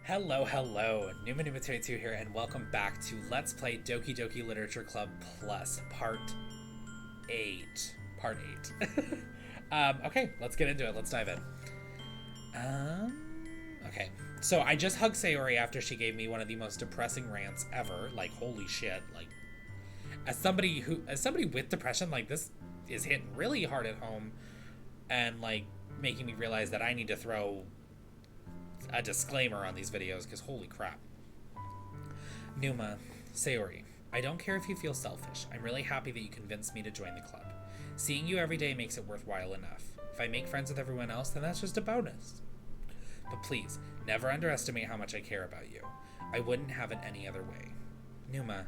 Hello, hello, Pt.8 here, and welcome back to Let's Play Doki Doki Literature Club Plus Part 8. Part 8. Okay, let's get into it. Let's dive in. Okay. So I just hugged Sayori after she gave me one of the most depressing rants ever. Like, holy shit. Like, as somebody with depression, like, this is hitting really hard at home and, like, making me realize that I need to throw a disclaimer on these videos, because holy crap. Numa, Sayori, I don't care if you feel selfish. I'm really happy that you convinced me to join the club. Seeing you every day makes it worthwhile enough. If I make friends with everyone else, then that's just a bonus. But please, never underestimate how much I care about you. I wouldn't have it any other way. Numa,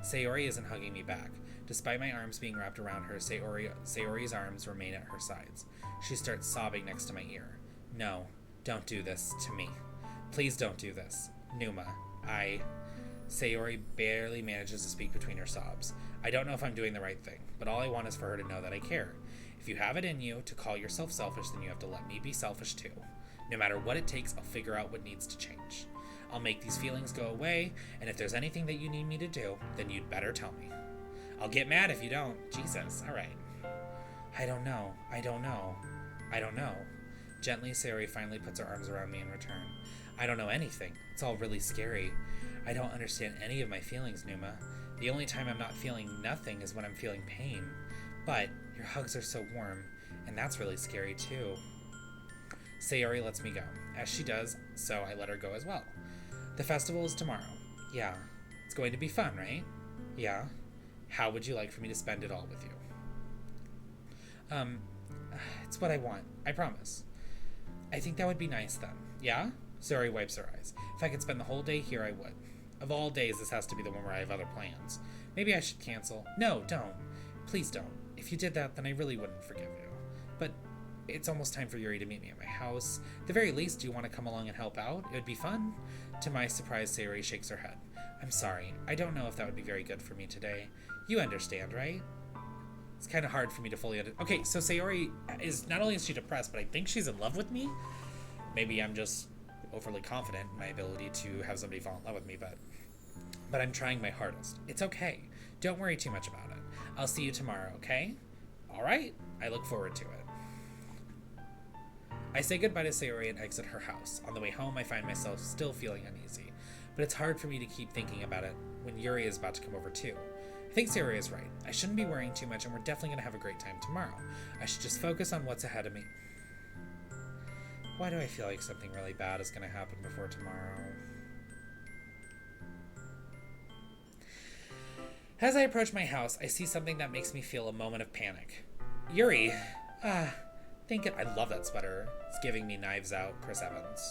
Sayori isn't hugging me back. Despite my arms being wrapped around her, Sayori's arms remain at her sides. She starts sobbing next to my ear. No. Don't do this to me. Please don't do this. Numa, Sayori barely manages to speak between her sobs. I don't know if I'm doing the right thing, but all I want is for her to know that I care. If you have it in you to call yourself selfish, then you have to let me be selfish too. No matter what it takes, I'll figure out what needs to change. I'll make these feelings go away, and if there's anything that you need me to do, then you'd better tell me. I'll get mad if you don't. Jesus, alright. I don't know. Gently, Sayori finally puts her arms around me in return. I don't know anything. It's all really scary. I don't understand any of my feelings, Numa. The only time I'm not feeling nothing is when I'm feeling pain. But your hugs are so warm, and that's really scary too. Sayori lets me go. As she does, so I let her go as well. The festival is tomorrow. Yeah. It's going to be fun, right? Yeah. How would you like for me to spend it all with you? It's what I want. I promise. I think that would be nice then. Yeah? Sayori wipes her eyes. If I could spend the whole day here, I would. Of all days, this has to be the one where I have other plans. Maybe I should cancel. No, don't. Please don't. If you did that, then I really wouldn't forgive you. But it's almost time for Yuri to meet me at my house. At the very least, do you want to come along and help out? It would be fun. To my surprise, Sayori shakes her head. I'm sorry. I don't know if that would be very good for me today. You understand, right? It's kind of hard for me to fully understand. Okay, so Sayori is, not only is she depressed, but I think she's in love with me. Maybe I'm just overly confident in my ability to have somebody fall in love with me, but I'm trying my hardest. It's okay. Don't worry too much about it. I'll see you tomorrow, okay? All right. I look forward to it. I say goodbye to Sayori and exit her house. On the way home, I find myself still feeling uneasy, but it's hard for me to keep thinking about it when Yuri is about to come over too. I think Sayori is right. I shouldn't be worrying too much, and we're definitely going to have a great time tomorrow. I should just focus on what's ahead of me. Why do I feel like something really bad is going to happen before tomorrow? As I approach my house, I see something that makes me feel a moment of panic. Yuri! I love that sweater. It's giving me Knives Out, Chris Evans.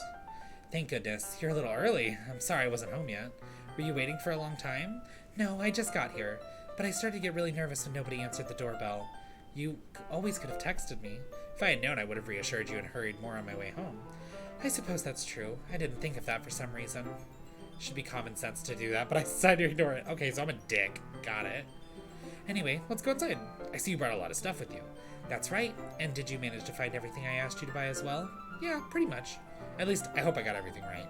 Thank goodness. You're a little early. I'm sorry I wasn't home yet. Were you waiting for a long time? No, I just got here. But I started to get really nervous when nobody answered the doorbell. You always could have texted me. If I had known, I would have reassured you and hurried more on my way home. I suppose that's true. I didn't think of that for some reason. Should be common sense to do that, but I decided to ignore it. Okay, so I'm a dick. Got it. Anyway, let's go inside. I see you brought a lot of stuff with you. That's right. And did you manage to find everything I asked you to buy as well? Yeah, pretty much. At least, I hope I got everything right.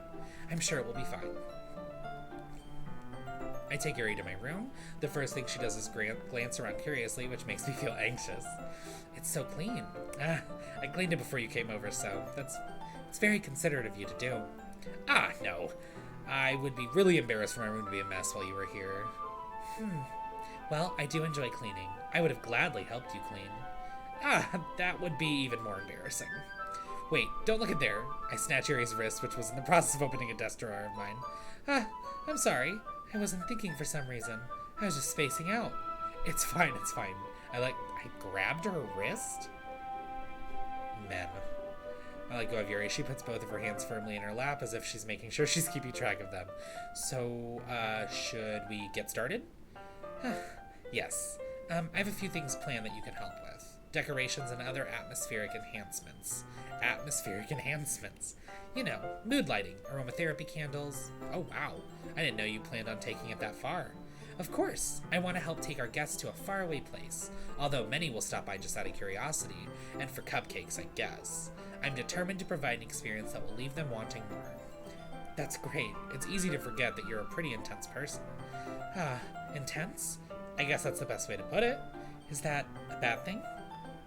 I'm sure it will be fine. I take Yuri to my room. The first thing she does is glance around curiously, which makes me feel anxious. It's so clean. I cleaned it before you came over, so it's very considerate of you to do. No. I would be really embarrassed for my room to be a mess while you were here. Well, I do enjoy cleaning. I would have gladly helped you clean. That would be even more embarrassing. Wait, don't look at there. I snatch Yuri's wrist, which was in the process of opening a desk drawer of mine. I'm sorry. I wasn't thinking for some reason. I was just spacing out. It's fine. I grabbed her wrist? Men. I let go of Yuri. She puts both of her hands firmly in her lap as if she's making sure she's keeping track of them. So, should we get started? Yes. I have a few things planned that you can help with. Decorations and other atmospheric enhancements. You know, mood lighting, aromatherapy candles. Oh wow, I didn't know you planned on taking it that far. Of course, I want to help take our guests to a faraway place, although many will stop by just out of curiosity, and for cupcakes, I guess. I'm determined to provide an experience that will leave them wanting more. That's great. It's easy to forget that you're a pretty intense person. Intense? I guess that's the best way to put it. Is that a bad thing?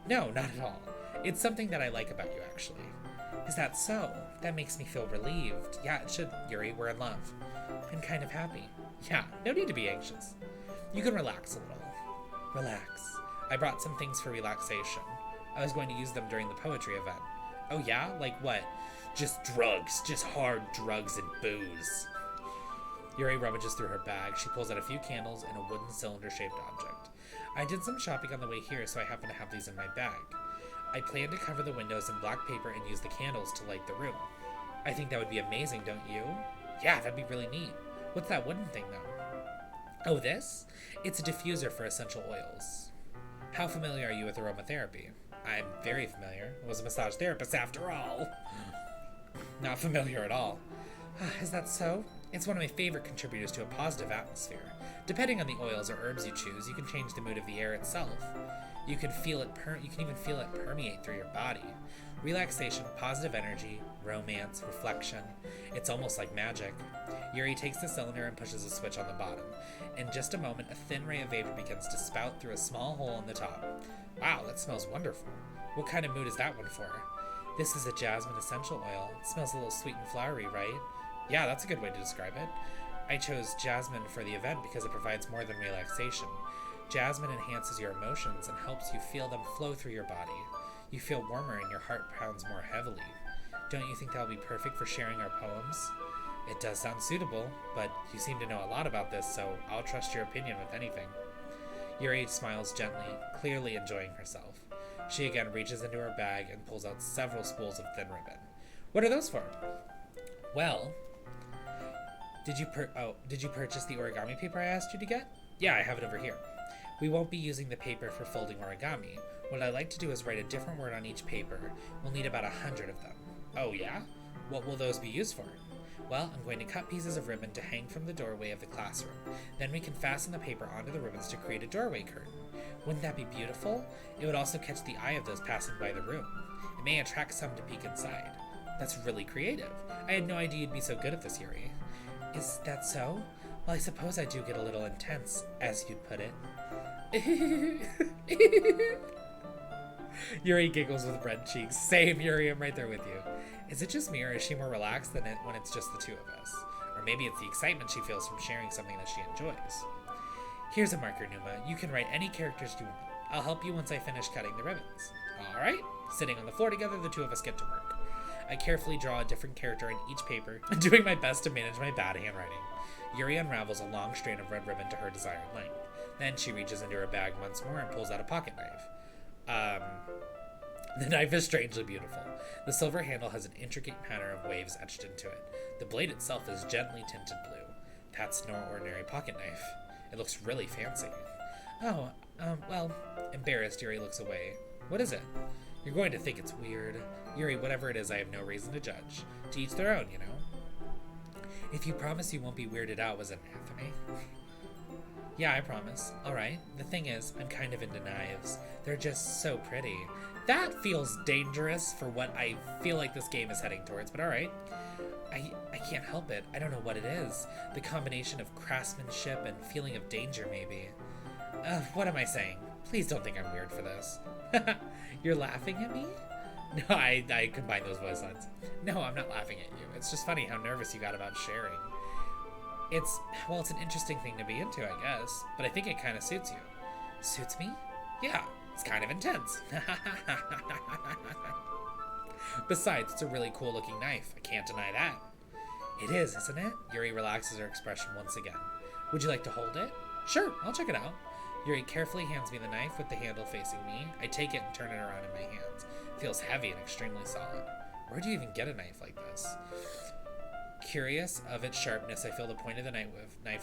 No, not at all. It's something that I like about you, actually. Is that so? That makes me feel relieved. Yeah, it should, Yuri. We're in love. I'm kind of happy. Yeah, no need to be anxious. You can relax a little. Relax. I brought some things for relaxation. I was going to use them during the poetry event. Oh yeah? Like what? Just drugs. Just hard drugs and booze. Yuri rummages through her bag. She pulls out a few candles and a wooden cylinder-shaped object. I did some shopping on the way here, so I happen to have these in my bag. I plan to cover the windows in black paper and use the candles to light the room. I think that would be amazing, don't you? Yeah, that'd be really neat. What's that wooden thing, though? Oh, this? It's a diffuser for essential oils. How familiar are you with aromatherapy? I'm very familiar. I was a massage therapist after all. Not familiar at all. Is that so? It's one of my favorite contributors to a positive atmosphere. Depending on the oils or herbs you choose, you can change the mood of the air itself. You can feel it. You can even feel it permeate through your body. Relaxation, positive energy, romance, reflection. It's almost like magic. Yuri takes the cylinder and pushes a switch on the bottom. In just a moment, a thin ray of vapor begins to spout through a small hole in the top. Wow, that smells wonderful. What kind of mood is that one for? This is a jasmine essential oil. It smells a little sweet and flowery, right? Yeah, that's a good way to describe it. I chose jasmine for the event because it provides more than relaxation. Jasmine enhances your emotions and helps you feel them flow through your body. You feel warmer and your heart pounds more heavily. Don't you think that'll be perfect for sharing our poems? It does sound suitable, but you seem to know a lot about this, so I'll trust your opinion with anything. Yuri smiles gently, clearly enjoying herself. She again reaches into her bag and pulls out several spools of thin ribbon. What are those for? Well, did you purchase the origami paper I asked you to get? Yeah, I have it over here. We won't be using the paper for folding origami. What I like to do is write a different word on each paper. We'll need about 100 of them. Oh yeah? What will those be used for? Well, I'm going to cut pieces of ribbon to hang from the doorway of the classroom. Then we can fasten the paper onto the ribbons to create a doorway curtain. Wouldn't that be beautiful? It would also catch the eye of those passing by the room. It may attract some to peek inside. That's really creative. I had no idea you'd be so good at this, Yuri. Is that so? Well, I suppose I do get a little intense, as you'd put it. Yuri giggles with red cheeks. Same, Yuri, I'm right there with you. Is it just me, or is she more relaxed than when it's just the two of us? Or maybe it's the excitement she feels from sharing something that she enjoys. Here's a marker, Numa. You can write any characters you want. I'll help you once I finish cutting the ribbons. Alright. Sitting on the floor together, the two of us get to work. I carefully draw a different character in each paper, doing my best to manage my bad handwriting. Yuri unravels a long strand of red ribbon to her desired length. Then she reaches into her bag once more and pulls out a pocket knife. The knife is strangely beautiful. The silver handle has an intricate pattern of waves etched into it. The blade itself is gently tinted blue. That's no ordinary pocket knife. It looks really fancy. Oh, well, embarrassed, Yuri looks away. What is it? You're going to think it's weird. Yuri, whatever it is, I have no reason to judge. To each their own, you know? If you promise you won't be weirded out, was it Anthony? Yeah, I promise. Alright, the thing is, I'm kind of into knives. They're just so pretty. That feels dangerous for what I feel like this game is heading towards, but alright. I can't help it. I don't know what it is. The combination of craftsmanship and feeling of danger, maybe. What am I saying? Please don't think I'm weird for this. You're laughing at me? No, I combine those voice lines. No, I'm not laughing at you. It's just funny how nervous you got about sharing. It's an interesting thing to be into, I guess, but I think it kind of suits you. Suits me? Yeah, it's kind of intense. Besides, it's a really cool looking knife. I can't deny that. It is, isn't it? Yuri relaxes her expression once again. Would you like to hold it? Sure, I'll check it out. Yuri carefully hands me the knife with the handle facing me. I take it and turn it around in my hands. It feels heavy and extremely solid. Where do you even get a knife like this? Curious of its sharpness, I feel the point of the knife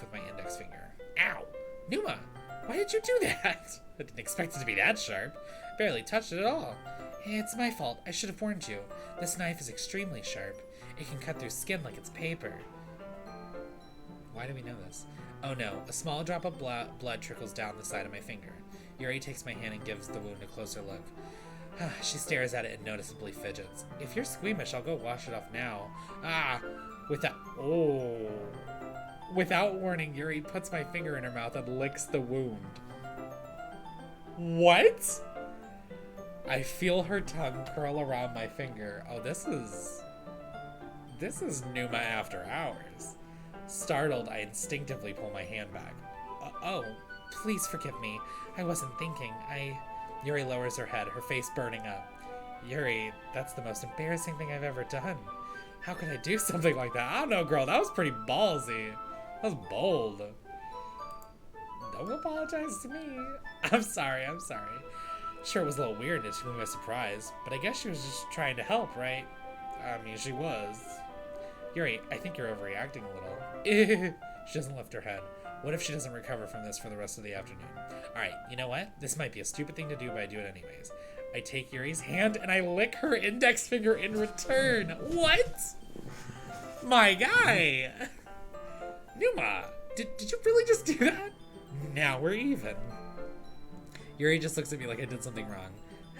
with my index finger. Ow! Numa! Why did you do that? I didn't expect it to be that sharp. Barely touched it at all. Hey, it's my fault. I should have warned you. This knife is extremely sharp. It can cut through skin like it's paper. Why do we know this? Oh no, a small drop of blood trickles down the side of my finger. Yuri takes my hand and gives the wound a closer look. She stares at it and noticeably fidgets. If you're squeamish, I'll go wash it off now. Ah! Oh. Without warning, Yuri puts my finger in her mouth and licks the wound. What? I feel her tongue curl around my finger. Oh, this is Numa after hours. Startled, I instinctively pull my hand back. Oh, please forgive me. I wasn't thinking. Yuri lowers her head, her face burning up. Yuri, that's the most embarrassing thing I've ever done. How could I do something like that? I don't know, girl. That was pretty ballsy. That was bold. Don't apologize to me. I'm sorry. Sure, it was a little weird and it took me by surprise, but I guess she was just trying to help, right? I mean, she was. Yuri, I think you're overreacting a little. She doesn't lift her head. What if she doesn't recover from this for the rest of the afternoon? Alright, you know what? This might be a stupid thing to do, but I do it anyways. I take Yuri's hand and I lick her index finger in return. What? My guy! Numa, did you really just do that? Now we're even. Yuri just looks at me like I did something wrong.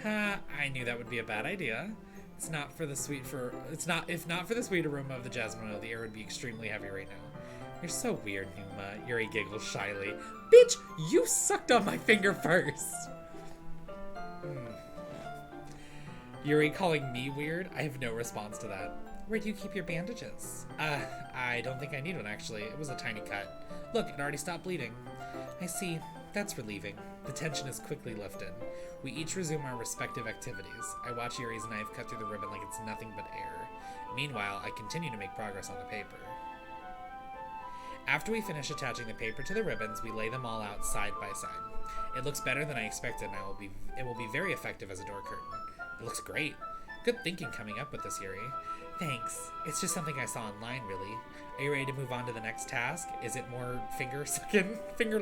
Ha, I knew that would be a bad idea. If not for the sweet aroma of the jasmine oil, the air would be extremely heavy right now. You're so weird, Numa. Yuri giggles shyly. Bitch, you sucked on my finger first. Yuri calling me weird? I have no response to that. Where do you keep your bandages? I don't think I need one, actually. It was a tiny cut. Look, it already stopped bleeding. I see. That's relieving. The tension is quickly lifted. We each resume our respective activities. I watch Yuri's knife cut through the ribbon like it's nothing but air. Meanwhile, I continue to make progress on the paper. After we finish attaching the paper to the ribbons, we lay them all out side by side. It looks better than I expected, and it will be very effective as a door curtain. It looks great. Good thinking coming up with this, Yuri. Thanks. It's just something I saw online, really. Are you ready to move on to the next task? Is it more finger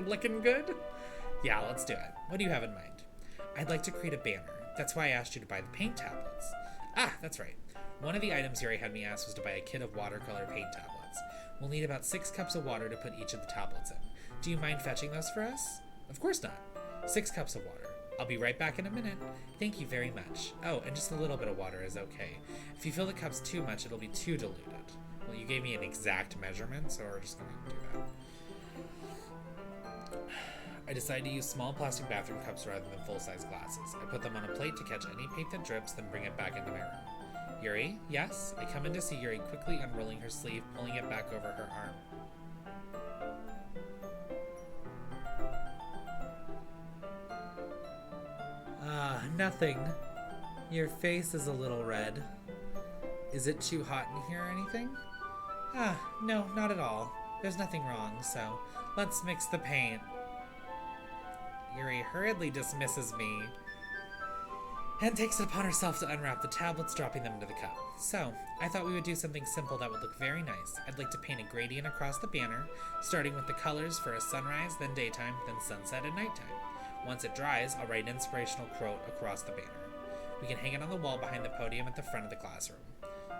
licking good? Yeah, let's do it. What do you have in mind? I'd like to create a banner. That's why I asked you to buy the paint tablets. Ah, that's right. One of the items Yuri had me ask was to buy a kit of watercolor paint tablets. We'll need about 6 cups of water to put each of the tablets in. Do you mind fetching those for us? Of course not. 6 cups of water. I'll be right back in a minute. Thank you very much. Oh, and just a little bit of water is okay. If you fill the cups too much, it'll be too diluted. Well, you gave me an exact measurement, so we're just going to do that. I decided to use small plastic bathroom cups rather than full-size glasses. I put them on a plate to catch any paint that drips, then bring it back into my room. Yuri? Yes? I come in to see Yuri quickly unrolling her sleeve, pulling it back over her arm. Nothing. Your face is a little red. Is it too hot in here or anything? No, not at all. There's nothing wrong, so let's mix the paint. Yuri hurriedly dismisses me and takes it upon herself to unwrap the tablets, dropping them into the cup. So, I thought we would do something simple that would look very nice. I'd like to paint a gradient across the banner, starting with the colors for a sunrise, then daytime, then sunset and nighttime. Once it dries, I'll write an inspirational quote across the banner. We can hang it on the wall behind the podium at the front of the classroom.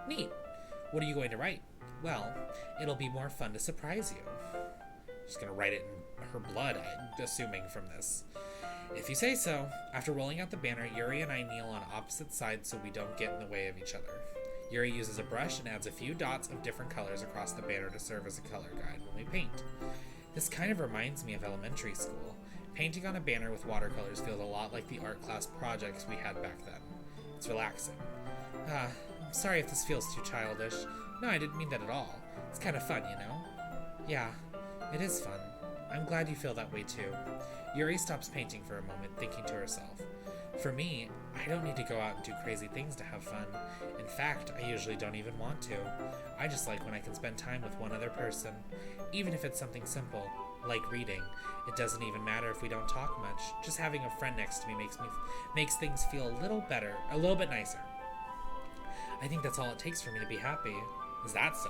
Neat. What are you going to write? Well, it'll be more fun to surprise you. Just gonna write it in her blood, I'm assuming from this. If you say so. After rolling out the banner, Yuri and I kneel on opposite sides so we don't get in the way of each other. Yuri uses a brush and adds a few dots of different colors across the banner to serve as a color guide when we paint. This kind of reminds me of elementary school. Painting on a banner with watercolors feels a lot like the art class projects we had back then. It's relaxing. I'm sorry if this feels too childish. No, I didn't mean that at all. It's kind of fun, you know? Yeah, it is fun. I'm glad you feel that way too. Yuri stops painting for a moment, thinking to herself. For me, I don't need to go out and do crazy things to have fun. In fact, I usually don't even want to. I just like when I can spend time with one other person. Even if it's something simple, like reading. It doesn't even matter if we don't talk much. Just having a friend next to me makes things feel a little better, a little bit nicer. I think that's all it takes for me to be happy. Is that so?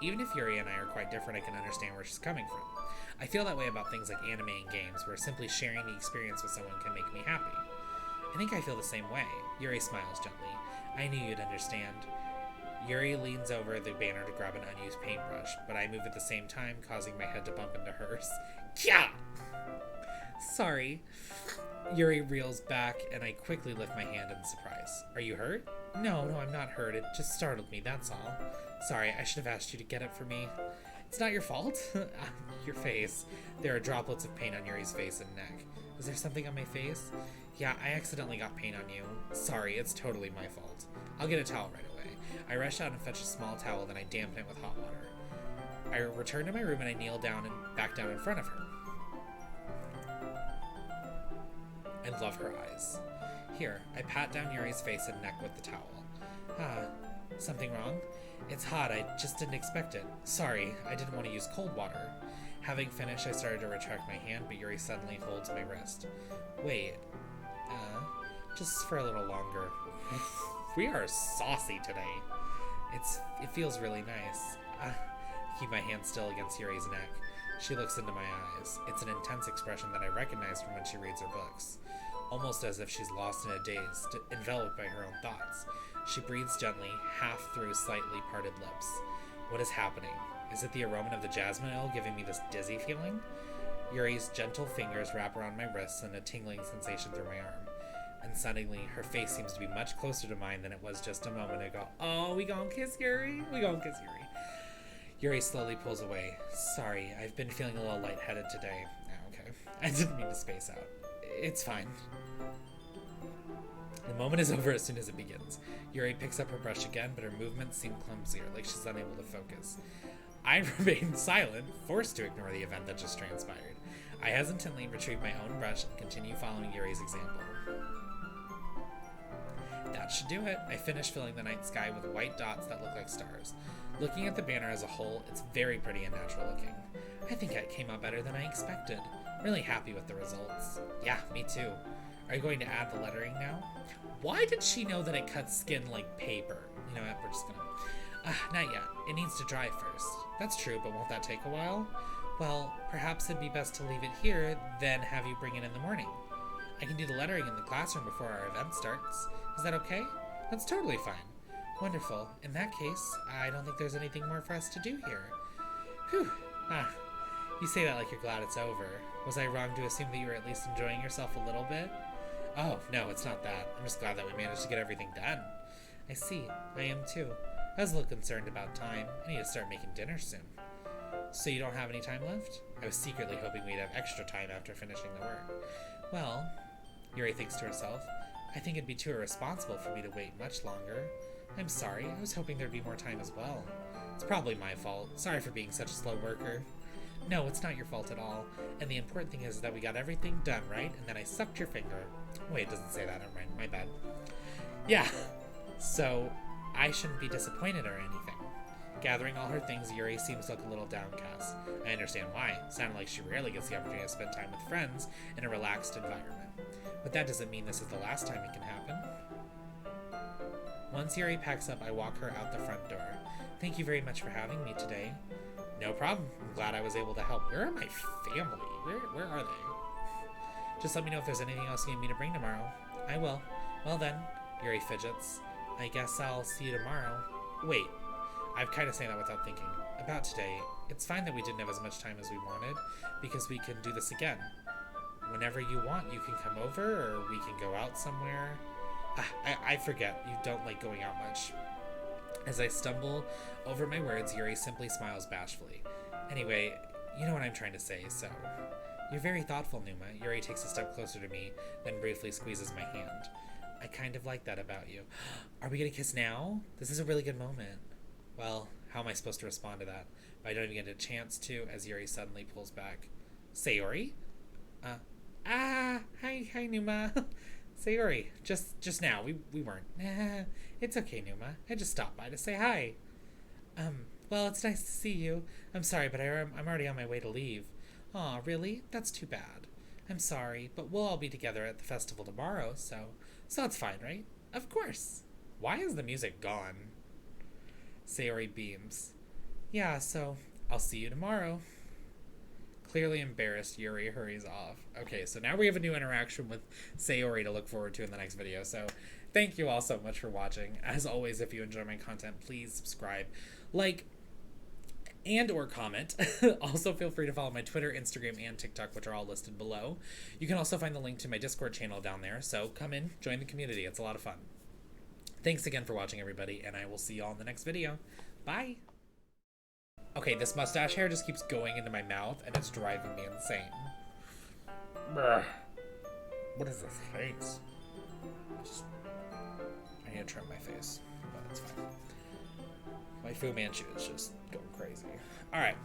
Even if Yuri and I are quite different, I can understand where she's coming from. I feel that way about things like anime and games, where simply sharing the experience with someone can make me happy. I think I feel the same way. Yuri smiles gently. I knew you'd understand. Yuri leans over the banner to grab an unused paintbrush, but I move at the same time, causing my head to bump into hers. Kya! Sorry. Yuri reels back, and I quickly lift my hand in surprise. Are you hurt? No, I'm not hurt. It just startled me, that's all. Sorry, I should have asked you to get it for me. It's not your fault. Your face. There are droplets of paint on Yuri's face and neck. Is there something on my face? Yeah, I accidentally got paint on you. Sorry, it's totally my fault. I'll get a towel right away. I rush out and fetch a small towel, then I dampen it with hot water. I return to my room and I kneel down and back down in front of her. And love her eyes. Here, I pat down Yuri's face and neck with the towel. Something wrong? It's hot, I just didn't expect it. Sorry, I didn't want to use cold water. Having finished, I started to retract my hand, but Yuri suddenly holds my wrist. Wait, just for a little longer. We are saucy today. It feels really nice. Keep my hand still against Yuri's neck. She looks into my eyes. It's an intense expression that I recognize from when she reads her books. Almost as if she's lost in a daze, enveloped by her own thoughts. She breathes gently, half through slightly parted lips. What is happening? Is it the aroma of the jasmine oil giving me this dizzy feeling? Yuri's gentle fingers wrap around my wrists and a tingling sensation through my arm. And suddenly, her face seems to be much closer to mine than it was just a moment ago. Oh, we gon' kiss Yuri? We gon' kiss Yuri. Yuri slowly pulls away. Sorry, I've been feeling a little lightheaded today. Oh, okay. I didn't mean to space out. It's fine. The moment is over as soon as it begins. Yuri picks up her brush again, but her movements seem clumsier, like she's unable to focus. I remain silent, forced to ignore the event that just transpired. I hesitantly retrieve my own brush and continue following Yuri's example. That should do it. I finish filling the night sky with white dots that look like stars. Looking at the banner as a whole, it's very pretty and natural looking. I think it came out better than I expected. Really happy with the results. Yeah, me too. Are you going to add the lettering now? Why did she know that it cuts skin like paper? You know what, we're just gonna... not yet. It needs to dry first. That's true, but won't that take a while? Well, perhaps it'd be best to leave it here, then have you bring it in the morning. I can do the lettering in the classroom before our event starts. Is that okay? That's totally fine. Wonderful. In that case, I don't think there's anything more for us to do here. Whew. You say that like you're glad it's over. Was I wrong to assume that you were at least enjoying yourself a little bit? Oh, no, it's not that. I'm just glad that we managed to get everything done. I see. I am too. I was a little concerned about time. I need to start making dinner soon. So you don't have any time left? I was secretly hoping we'd have extra time after finishing the work. Well, Yuri thinks to herself, I think it'd be too irresponsible for me to wait much longer. I'm sorry. I was hoping there'd be more time as well. It's probably my fault. Sorry for being such a slow worker. No, it's not your fault at all. And the important thing is that we got everything done, right? And then I sucked your finger. Wait, it doesn't say that. Never mind. My bad. Yeah. So, I shouldn't be disappointed or anything. Gathering all her things, Yuri seems to look a little downcast. I understand why. It sounded like she rarely gets the opportunity to spend time with friends in a relaxed environment. But that doesn't mean this is the last time it can happen. Once Yuri packs up, I walk her out the front door. Thank you very much for having me today. No problem. I'm glad I was able to help. Where are my family? Where are they? Just let me know if there's anything else you need me to bring tomorrow. I will. Well then, Yuri fidgets. I guess I'll see you tomorrow. Wait. I'm kind of saying that without thinking. About today, it's fine that we didn't have as much time as we wanted, because we can do this again. Whenever you want, you can come over, or we can go out somewhere. I forget. You don't like going out much. As I stumble over my words, Yuri simply smiles bashfully. Anyway, you know what I'm trying to say, so... You're very thoughtful, Numa. Yuri takes a step closer to me, then briefly squeezes my hand. I kind of like that about you. Are we gonna kiss now? This is a really good moment. Well, how am I supposed to respond to that? But I don't even get a chance to, as Yuri suddenly pulls back. Sayori? Hi, Numa. Sayori, just now. We weren't. It's okay, Numa. I just stopped by to say hi. Well, it's nice to see you. I'm sorry, but I'm already on my way to leave. Aw, really? That's too bad. I'm sorry, but we'll all be together at the festival tomorrow, so that's fine, right? Of course. Why is the music gone? Sayori beams. Yeah, so I'll see you tomorrow. Clearly embarrassed, Yuri hurries off. Okay, so now we have a new interaction with Sayori to look forward to in the next video. So thank you all so much for watching. As always, if you enjoy my content, please subscribe, like, and or comment. Also, feel free to follow my Twitter, Instagram, and TikTok, which are all listed below. You can also find the link to my Discord channel down there. So come in, join the community. It's a lot of fun. Thanks again for watching, everybody, and I will see you all in the next video. Bye. Okay, this mustache hair just keeps going into my mouth, and it's driving me insane. Brr. What is this face? I need to trim my face, but it's fine. My Fu Manchu is just going crazy. All right.